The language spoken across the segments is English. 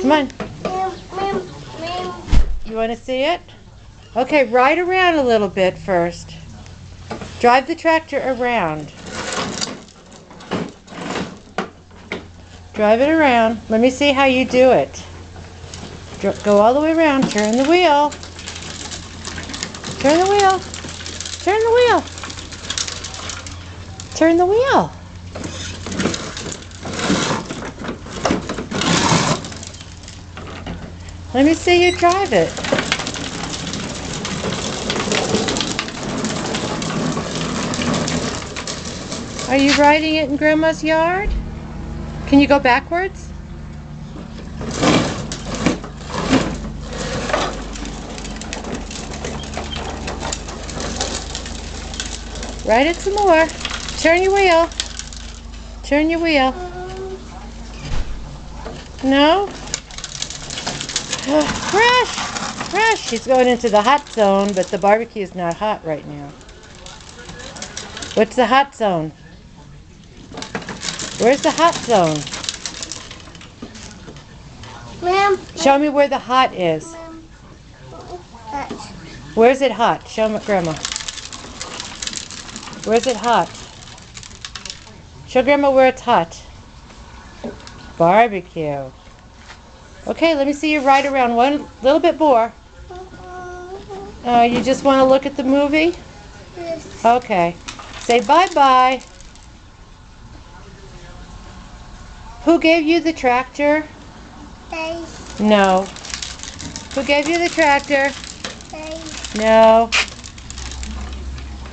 Come on. You want to see it? Okay, ride around a little bit first. Drive the tractor around. Drive it around. Let me see how you do it. Go all the way around. Turn the wheel. Turn the wheel. Turn the wheel. Turn the wheel. Let me see you drive it. Are you riding it in Grandma's yard? Can you go backwards? Ride it some more. Turn your wheel. Turn your wheel. No? Crash! Crash! She's going into the hot zone, but the barbecue is not hot right now. What's the hot zone? Where's the hot zone? Ma'am. Show me where the hot is. Where's it hot? Show me, Grandma. Where's it hot? Show Grandma where it's hot. Barbecue. Okay, let me see you ride around one little bit more. You just want to look at the movie? Yes. Okay. Say bye-bye. Who gave you the tractor? They. No. Who gave you the tractor? They. No.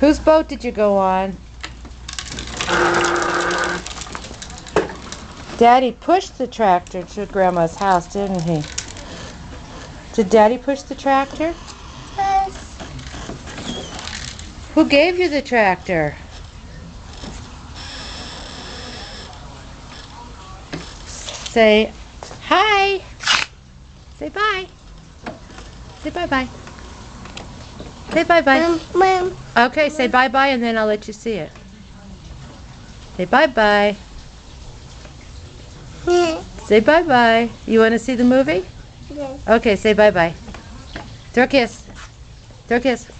Whose boat did you go on? Daddy pushed the tractor to Grandma's house, didn't he? Did Daddy push the tractor? Yes. Who gave you the tractor? Say hi. Say bye. Say bye-bye. Say bye-bye. Ma'am. Okay, say bye-bye and then I'll let you see it. Say bye-bye. Yes. Say bye-bye. You want to see the movie? Yes. Okay, say bye-bye. Throw a kiss. Throw a kiss.